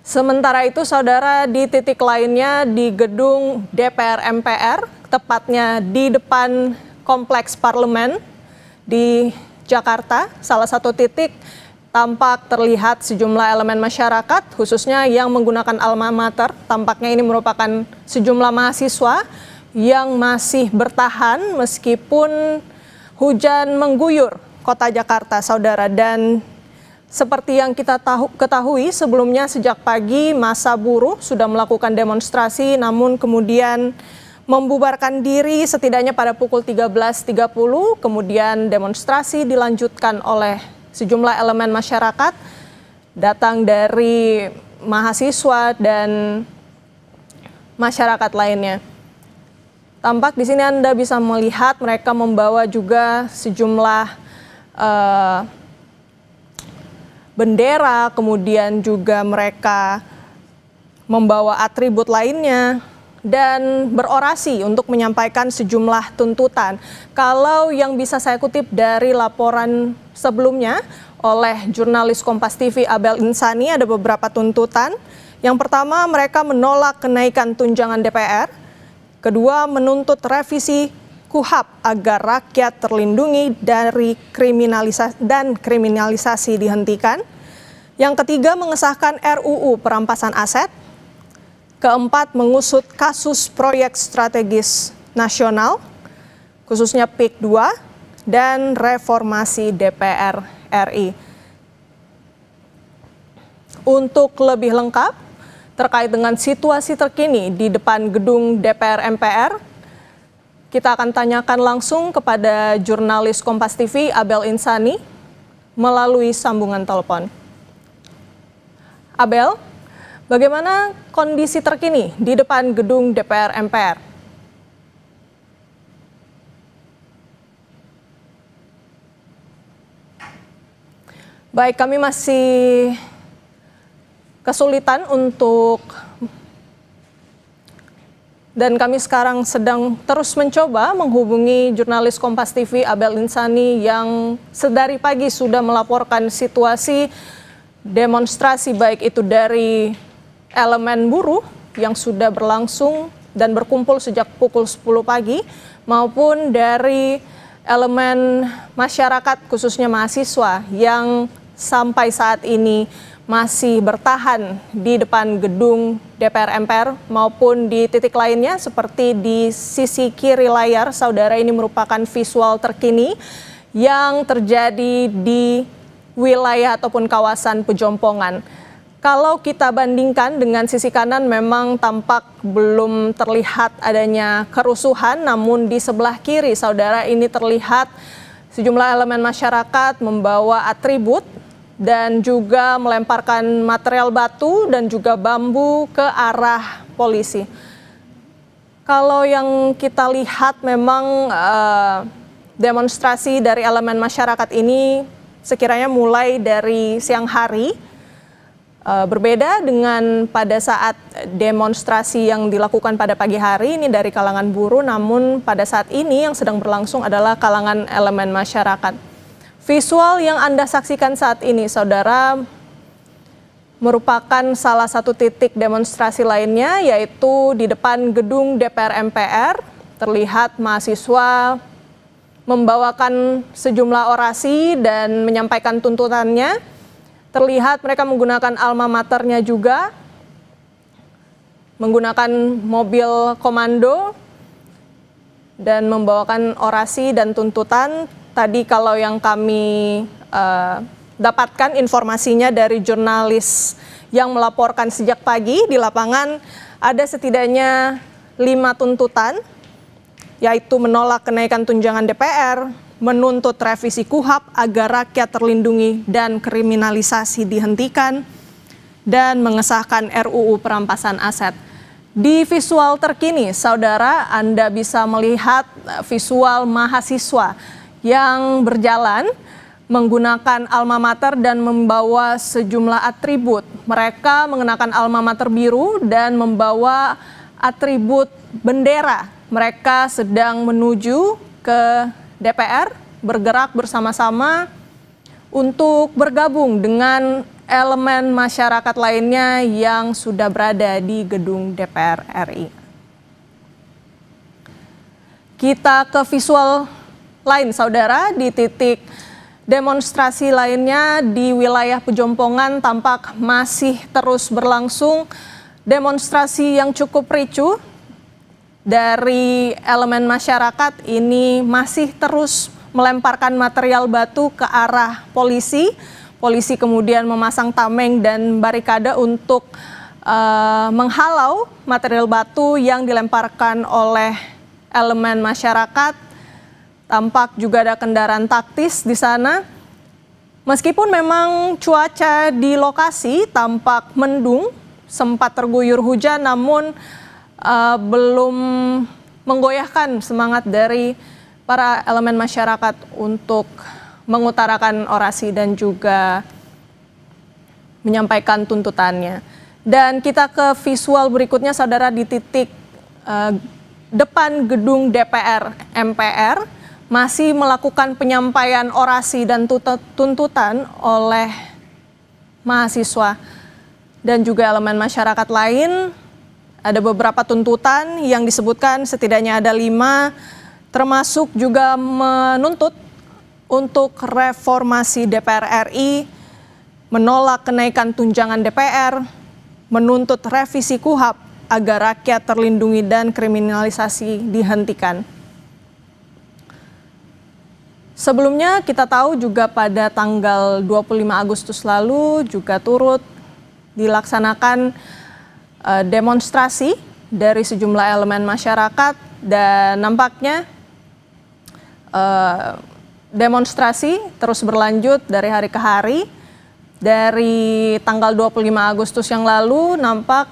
Sementara itu, saudara, di titik lainnya di gedung DPR MPR, tepatnya di depan Kompleks Parlemen di Jakarta, salah satu titik tampak terlihat sejumlah elemen masyarakat, khususnya yang menggunakan alma mater. Tampaknya ini merupakan sejumlah mahasiswa yang masih bertahan meskipun hujan mengguyur kota Jakarta, saudara. Dan seperti yang kita ketahui sebelumnya, sejak pagi massa buruh sudah melakukan demonstrasi, namun kemudian membubarkan diri setidaknya pada pukul 13.30, kemudian demonstrasi dilanjutkan oleh sejumlah elemen masyarakat, datang dari mahasiswa dan masyarakat lainnya. Tampak di sini Anda bisa melihat mereka membawa juga sejumlah bendera, kemudian juga mereka membawa atribut lainnya dan berorasi untuk menyampaikan sejumlah tuntutan. Kalau yang bisa saya kutip dari laporan sebelumnya oleh jurnalis Kompas TV Abel Insani, ada beberapa tuntutan. Yang pertama, mereka menolak kenaikan tunjangan DPR. Kedua, menuntut revisi KUHP agar rakyat terlindungi dari kriminalisasi dihentikan. Yang ketiga, mengesahkan RUU perampasan aset. Keempat, mengusut kasus proyek strategis nasional, khususnya PIK 2, dan reformasi DPR RI. Untuk lebih lengkap terkait dengan situasi terkini di depan gedung DPR MPR, kita akan tanyakan langsung kepada jurnalis Kompas TV Abel Insani melalui sambungan telepon. Abel, bagaimana kondisi terkini di depan gedung DPR MPR? Baik, kami masih kesulitan dan kami sekarang sedang terus mencoba menghubungi jurnalis Kompas TV Abel Insani yang sedari pagi sudah melaporkan situasi demonstrasi, baik itu dari elemen buruh yang sudah berlangsung dan berkumpul sejak pukul 10 pagi maupun dari elemen masyarakat khususnya mahasiswa yang sampai saat ini masih bertahan di depan gedung DPR MPR maupun di titik lainnya seperti di sisi kiri layar, saudara. Ini merupakan visual terkini yang terjadi di wilayah ataupun kawasan Pejompongan. Kalau kita bandingkan dengan sisi kanan, memang tampak belum terlihat adanya kerusuhan, namun di sebelah kiri, saudara, ini terlihat sejumlah elemen masyarakat membawa atribut dan juga melemparkan material batu dan juga bambu ke arah polisi. Kalau yang kita lihat memang demonstrasi dari elemen masyarakat ini sekiranya mulai dari siang hari, berbeda dengan pada saat demonstrasi yang dilakukan pada pagi hari ini dari kalangan buruh, namun pada saat ini yang sedang berlangsung adalah kalangan elemen masyarakat. Visual yang Anda saksikan saat ini, saudara, merupakan salah satu titik demonstrasi lainnya, yaitu di depan gedung DPR MPR. Terlihat mahasiswa membawakan sejumlah orasi dan menyampaikan tuntutannya. Terlihat mereka menggunakan alma maternya juga, menggunakan mobil komando dan membawakan orasi dan tuntutan. Tadi kalau yang kami dapatkan informasinya dari jurnalis yang melaporkan sejak pagi di lapangan, ada setidaknya 5 tuntutan, yaitu menolak kenaikan tunjangan DPR, menuntut revisi KUHP agar rakyat terlindungi dan kriminalisasi dihentikan, dan mengesahkan RUU perampasan aset. Di visual terkini, saudara, Anda bisa melihat visual mahasiswa yang berjalan menggunakan alma mater dan membawa sejumlah atribut. Mereka mengenakan alma mater biru dan membawa atribut bendera. Mereka sedang menuju ke DPR, bergerak bersama-sama untuk bergabung dengan elemen masyarakat lainnya yang sudah berada di gedung DPR RI. Kita ke visual lain, saudara, di titik demonstrasi lainnya di wilayah Pejompongan tampak masih terus berlangsung demonstrasi yang cukup ricuh dari elemen masyarakat ini masih terus melemparkan material batu ke arah polisi. Polisi kemudian memasang tameng dan barikade untuk menghalau material batu yang dilemparkan oleh elemen masyarakat. Tampak juga ada kendaraan taktis di sana. Meskipun memang cuaca di lokasi tampak mendung, sempat terguyur hujan, namun belum menggoyahkan semangat dari para elemen masyarakat untuk mengutarakan orasi dan juga menyampaikan tuntutannya. Dan kita ke visual berikutnya, saudara, di titik depan gedung DPR MPR masih melakukan penyampaian orasi dan tuntutan oleh mahasiswa dan juga elemen masyarakat lain. Ada beberapa tuntutan yang disebutkan, setidaknya ada 5, termasuk juga menuntut untuk reformasi DPR RI, menolak kenaikan tunjangan DPR, menuntut revisi KUHP agar rakyat terlindungi dan kriminalisasi dihentikan. Sebelumnya kita tahu juga pada tanggal 25 Agustus lalu juga turut dilaksanakan demonstrasi dari sejumlah elemen masyarakat dan nampaknya demonstrasi terus berlanjut dari hari ke hari. Dari tanggal 25 Agustus yang lalu nampak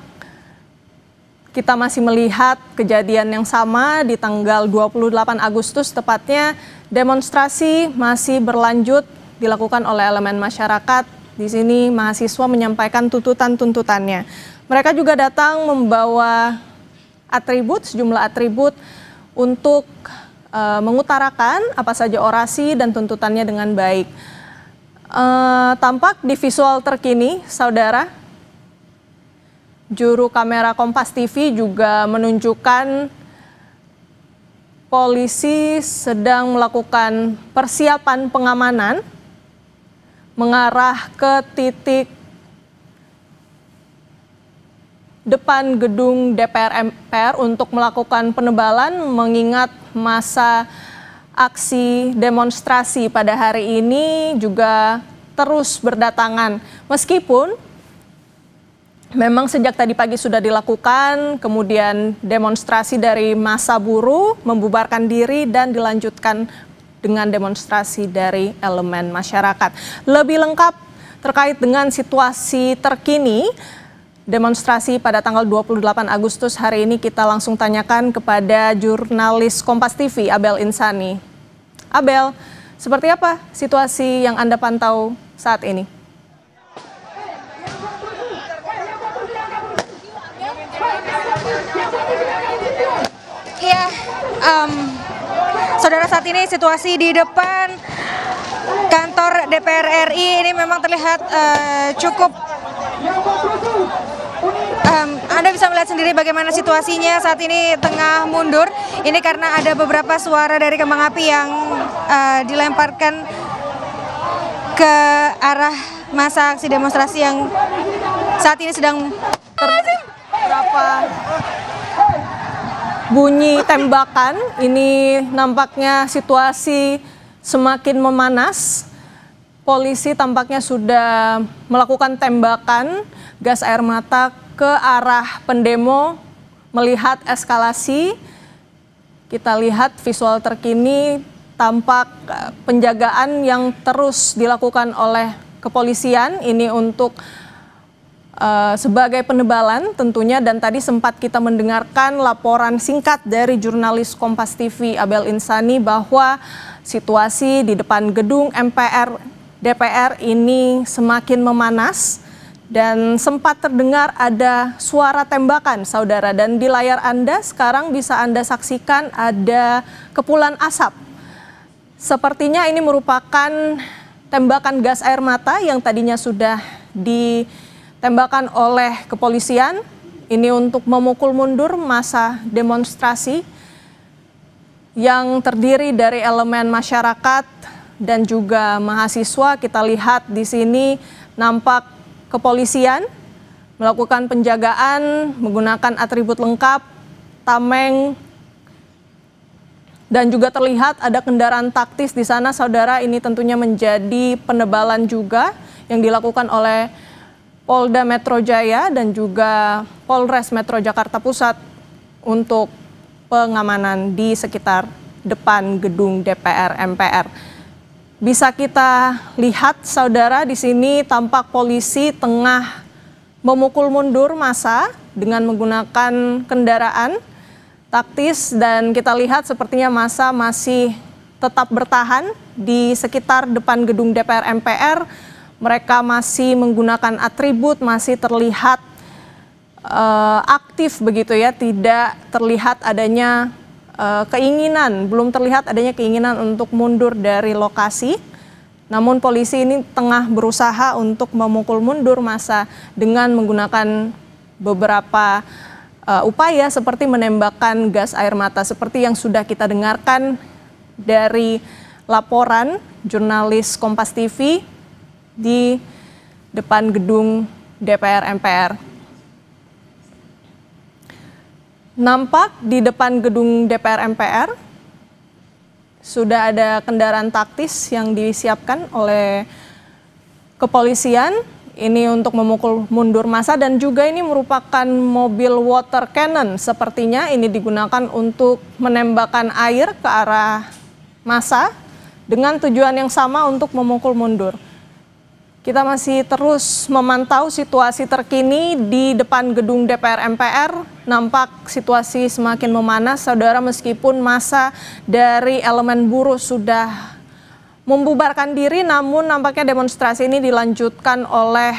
kita masih melihat kejadian yang sama di tanggal 28 Agustus tepatnya. Demonstrasi masih berlanjut dilakukan oleh elemen masyarakat. Di sini mahasiswa menyampaikan tuntutan-tuntutannya. Mereka juga datang membawa atribut, sejumlah atribut untuk mengutarakan apa saja orasi dan tuntutannya dengan baik. Tampak di visual terkini, saudara, juru kamera Kompas TV juga menunjukkan polisi sedang melakukan persiapan pengamanan mengarah ke titik depan gedung DPR MPR untuk melakukan penebalan mengingat masa aksi demonstrasi pada hari ini juga terus berdatangan. Meskipun memang sejak tadi pagi sudah dilakukan, kemudian demonstrasi dari massa buruh membubarkan diri dan dilanjutkan dengan demonstrasi dari elemen masyarakat. Lebih lengkap terkait dengan situasi terkini demonstrasi pada tanggal 28 Agustus hari ini kita langsung tanyakan kepada jurnalis Kompas TV Abel Insani. Abel, seperti apa situasi yang Anda pantau saat ini? Iya, saudara, saat ini situasi di depan kantor DPR RI ini memang terlihat cukup. Anda bisa melihat sendiri bagaimana situasinya saat ini tengah mundur. Ini karena ada beberapa suara dari kembang api yang dilemparkan ke arah masa aksi demonstrasi yang saat ini sedang Berapa bunyi tembakan, ini nampaknya situasi semakin memanas. Polisi tampaknya sudah melakukan tembakan gas air mata ke arah pendemo melihat eskalasi. Kita lihat visual terkini tampak penjagaan yang terus dilakukan oleh kepolisian ini untuk sebagai penebalan tentunya, dan tadi sempat kita mendengarkan laporan singkat dari jurnalis Kompas TV Abel Insani bahwa situasi di depan gedung DPR ini semakin memanas dan sempat terdengar ada suara tembakan, saudara, dan di layar Anda sekarang bisa Anda saksikan ada kepulan asap. Sepertinya ini merupakan tembakan gas air mata yang tadinya sudah ditembakkan oleh kepolisian. Ini untuk memukul mundur massa demonstrasi yang terdiri dari elemen masyarakat dan juga mahasiswa. Kita lihat di sini nampak kepolisian melakukan penjagaan menggunakan atribut lengkap, tameng, dan juga terlihat ada kendaraan taktis di sana, saudara. Ini tentunya menjadi penebalan juga yang dilakukan oleh Polda Metro Jaya dan juga Polres Metro Jakarta Pusat untuk pengamanan di sekitar depan gedung DPR MPR. Bisa kita lihat, saudara, di sini tampak polisi tengah memukul mundur massa dengan menggunakan kendaraan taktis, dan kita lihat sepertinya massa masih tetap bertahan di sekitar depan gedung DPR MPR. Mereka masih menggunakan atribut, masih terlihat aktif begitu ya, tidak terlihat adanya belum terlihat adanya keinginan untuk mundur dari lokasi. Namun polisi ini tengah berusaha untuk memukul mundur massa dengan menggunakan beberapa upaya seperti menembakkan gas air mata seperti yang sudah kita dengarkan dari laporan jurnalis Kompas TV di depan gedung DPR MPR. Nampak di depan gedung DPR MPR sudah ada kendaraan taktis yang disiapkan oleh kepolisian. Ini untuk memukul mundur massa, dan juga ini merupakan mobil water cannon. Sepertinya ini digunakan untuk menembakkan air ke arah massa dengan tujuan yang sama untuk memukul mundur. Kita masih terus memantau situasi terkini di depan gedung DPR MPR. Nampak situasi semakin memanas, saudara, meskipun massa dari elemen buruh sudah membubarkan diri, namun nampaknya demonstrasi ini dilanjutkan oleh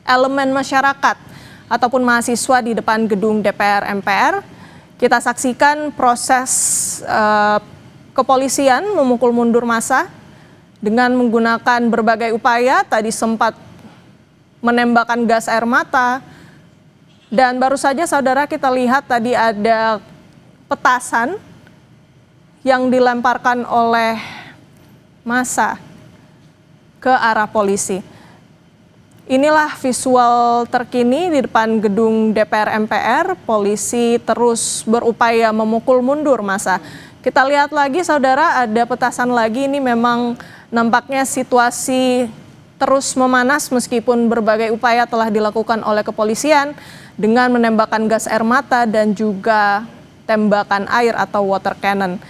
elemen masyarakat ataupun mahasiswa di depan gedung DPR MPR. Kita saksikan proses kepolisian memukul mundur massa dengan menggunakan berbagai upaya. Tadi sempat menembakkan gas air mata, dan baru saja, saudara, kita lihat tadi ada petasan yang dilemparkan oleh massa ke arah polisi. Inilah visual terkini di depan gedung DPR MPR. Polisi terus berupaya memukul mundur massa. Kita lihat lagi, saudara, ada petasan lagi. Ini memang nampaknya situasi terus memanas meskipun berbagai upaya telah dilakukan oleh kepolisian dengan menembakkan gas air mata dan juga tembakan air atau water cannon.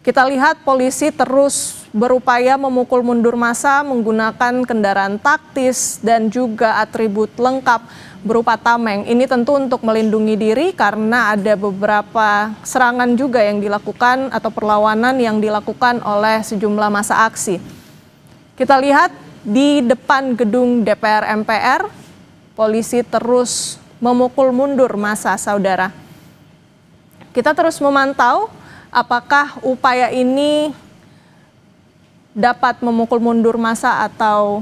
Kita lihat polisi terus berupaya memukul mundur massa menggunakan kendaraan taktis dan juga atribut lengkap berupa tameng. Ini tentu untuk melindungi diri karena ada beberapa serangan juga yang dilakukan atau perlawanan yang dilakukan oleh sejumlah massa aksi. Kita lihat di depan gedung DPR MPR, polisi terus memukul mundur massa, saudara. Kita terus memantau apakah upaya ini dapat memukul mundur massa atau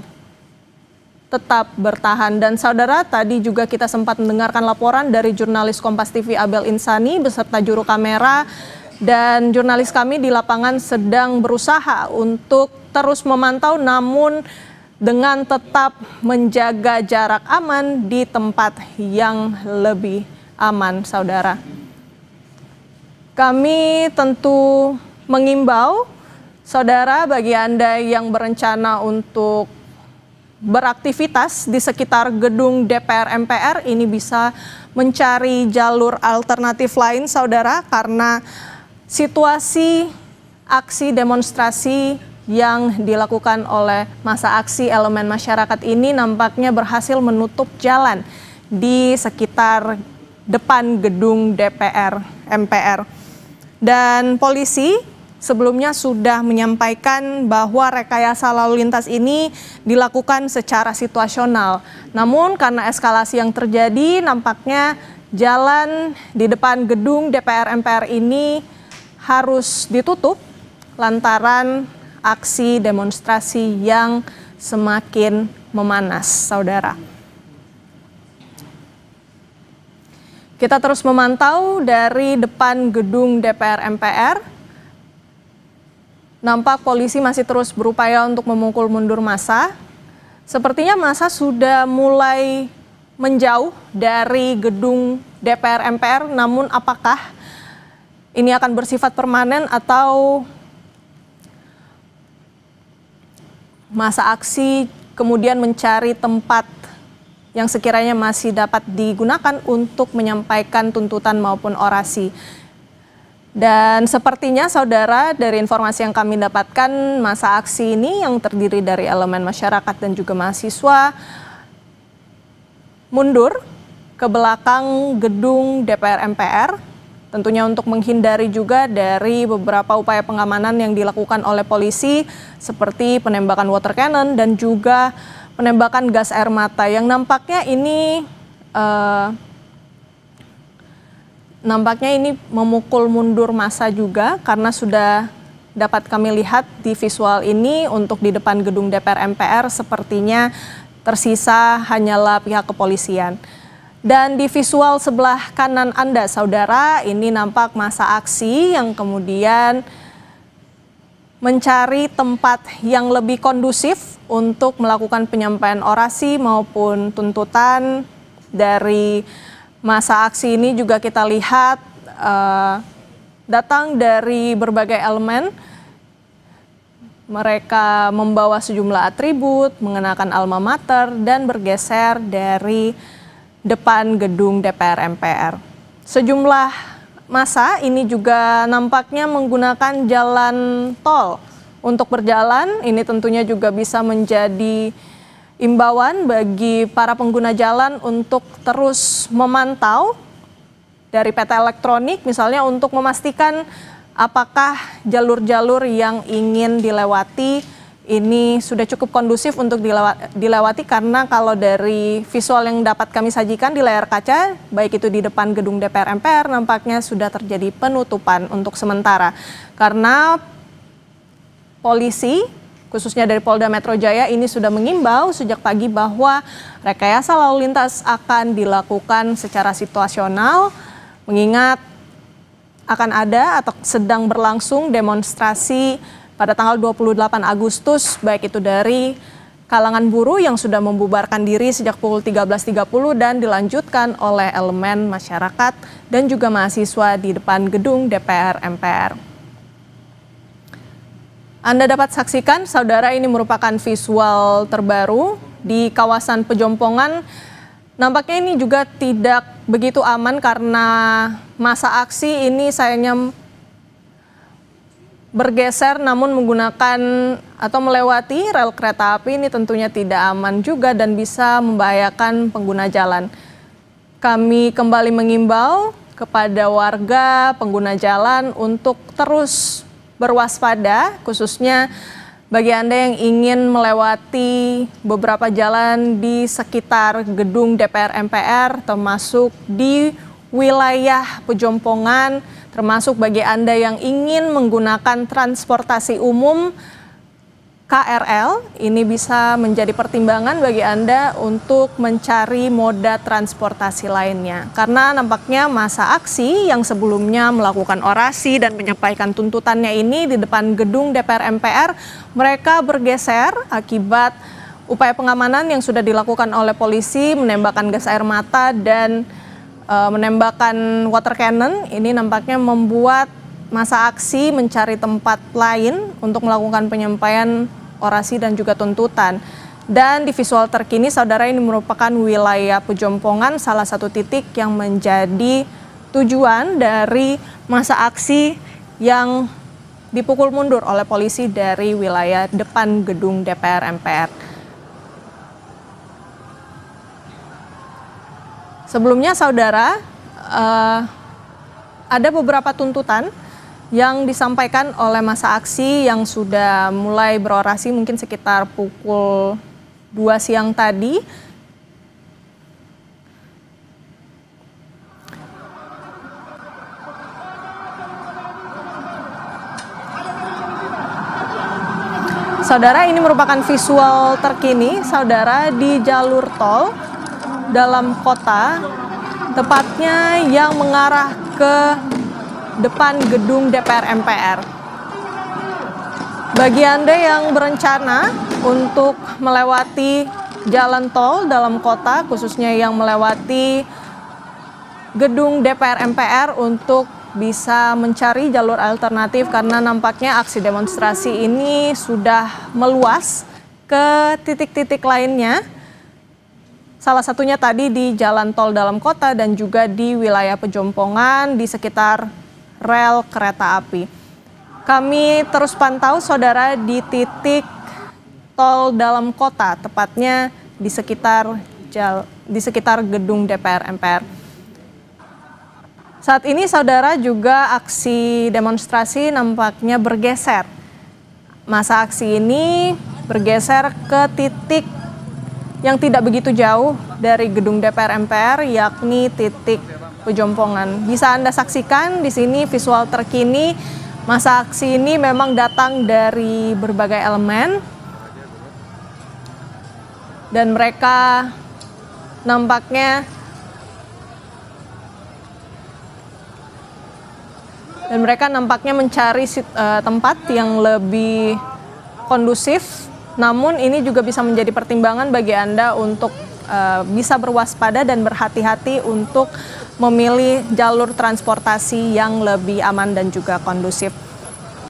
tetap bertahan. Dan saudara, tadi juga kita sempat mendengarkan laporan dari jurnalis Kompas TV Abel Insani beserta juru kamera, dan jurnalis kami di lapangan sedang berusaha untuk terus memantau namun dengan tetap menjaga jarak aman di tempat yang lebih aman, saudara. Kami tentu mengimbau, saudara, bagi Anda yang berencana untuk beraktivitas di sekitar gedung DPR MPR ini bisa mencari jalur alternatif lain, saudara, karena situasi aksi demonstrasi yang dilakukan oleh massa aksi elemen masyarakat ini nampaknya berhasil menutup jalan di sekitar depan gedung DPR MPR. Dan polisi sebelumnya sudah menyampaikan bahwa rekayasa lalu lintas ini dilakukan secara situasional. Namun karena eskalasi yang terjadi, nampaknya jalan di depan gedung DPR MPR ini harus ditutup lantaran aksi demonstrasi yang semakin memanas, saudara. Kita terus memantau dari depan gedung DPR MPR. Nampak polisi masih terus berupaya untuk memukul mundur massa. Sepertinya massa sudah mulai menjauh dari gedung DPR MPR, namun apakah ini akan bersifat permanen atau massa aksi kemudian mencari tempat yang sekiranya masih dapat digunakan untuk menyampaikan tuntutan maupun orasi. Dan sepertinya saudara, dari informasi yang kami dapatkan, massa aksi ini yang terdiri dari elemen masyarakat dan juga mahasiswa mundur ke belakang gedung DPR MPR, tentunya untuk menghindari juga dari beberapa upaya pengamanan yang dilakukan oleh polisi seperti penembakan water cannon dan juga penembakan gas air mata yang nampaknya ini memukul mundur massa juga, karena sudah dapat kami lihat di visual ini untuk di depan gedung DPR MPR sepertinya tersisa hanyalah pihak kepolisian. Dan di visual sebelah kanan Anda, saudara, ini nampak massa aksi yang kemudian mencari tempat yang lebih kondusif untuk melakukan penyampaian orasi maupun tuntutan. Dari massa aksi ini juga kita lihat datang dari berbagai elemen. Mereka membawa sejumlah atribut, mengenakan alma mater, dan bergeser dari depan gedung DPR MPR. Sejumlah massa ini juga nampaknya menggunakan jalan tol untuk berjalan. Ini tentunya juga bisa menjadi imbauan bagi para pengguna jalan untuk terus memantau dari peta elektronik, misalnya untuk memastikan apakah jalur-jalur yang ingin dilewati ini sudah cukup kondusif untuk dilewati, karena kalau dari visual yang dapat kami sajikan di layar kaca, baik itu di depan gedung DPR MPR, nampaknya sudah terjadi penutupan untuk sementara. Karena polisi, khususnya dari Polda Metro Jaya, ini sudah mengimbau sejak pagi bahwa rekayasa lalu lintas akan dilakukan secara situasional, mengingat akan ada atau sedang berlangsung demonstrasi pada tanggal 28 Agustus, baik itu dari kalangan buruh yang sudah membubarkan diri sejak pukul 13.30 dan dilanjutkan oleh elemen masyarakat dan juga mahasiswa di depan gedung DPR MPR. Anda dapat saksikan, saudara, ini merupakan visual terbaru di kawasan Pejompongan. Nampaknya ini juga tidak begitu aman karena massa aksi ini sayangnya bergeser namun menggunakan atau melewati rel kereta api. Ini tentunya tidak aman juga dan bisa membahayakan pengguna jalan. Kami kembali mengimbau kepada warga pengguna jalan untuk terus berwaspada, khususnya bagi Anda yang ingin melewati beberapa jalan di sekitar gedung DPR MPR, termasuk di wilayah Pejompongan, termasuk bagi Anda yang ingin menggunakan transportasi umum KRL, ini bisa menjadi pertimbangan bagi Anda untuk mencari moda transportasi lainnya. Karena nampaknya massa aksi yang sebelumnya melakukan orasi dan menyampaikan tuntutannya ini di depan gedung DPR MPR, mereka bergeser akibat upaya pengamanan yang sudah dilakukan oleh polisi, menembakkan gas air mata dan menembakkan water cannon. Ini nampaknya membuat massa aksi mencari tempat lain untuk melakukan penyampaian orasi dan juga tuntutan. Dan di visual terkini, saudara, ini merupakan wilayah Pejompongan, salah satu titik yang menjadi tujuan dari massa aksi yang dipukul mundur oleh polisi dari wilayah depan gedung DPR MPR. Sebelumnya, saudara, ada beberapa tuntutan yang disampaikan oleh massa aksi yang sudah mulai berorasi mungkin sekitar pukul 2 siang tadi. Saudara, ini merupakan visual terkini, saudara, di jalur tol dalam kota, tepatnya yang mengarah ke depan gedung DPR MPR. Bagi Anda yang berencana untuk melewati jalan tol dalam kota, khususnya yang melewati gedung DPR MPR untuk bisa mencari jalur alternatif karena nampaknya aksi demonstrasi ini sudah meluas ke titik-titik lainnya. Salah satunya tadi di jalan tol dalam kota dan juga di wilayah Pejompongan di sekitar rel kereta api. Kami terus pantau saudara di titik tol dalam kota, tepatnya di sekitar gedung DPR MPR. Saat ini saudara juga aksi demonstrasi nampaknya bergeser. Masa aksi ini bergeser ke titik yang tidak begitu jauh dari gedung DPR MPR, yakni titik Pejompongan. Bisa Anda saksikan di sini visual terkini. Masa aksi ini memang datang dari berbagai elemen dan mereka nampaknya mencari tempat yang lebih kondusif. Namun ini juga bisa menjadi pertimbangan bagi Anda untuk bisa berwaspada dan berhati-hati untuk memilih jalur transportasi yang lebih aman dan juga kondusif.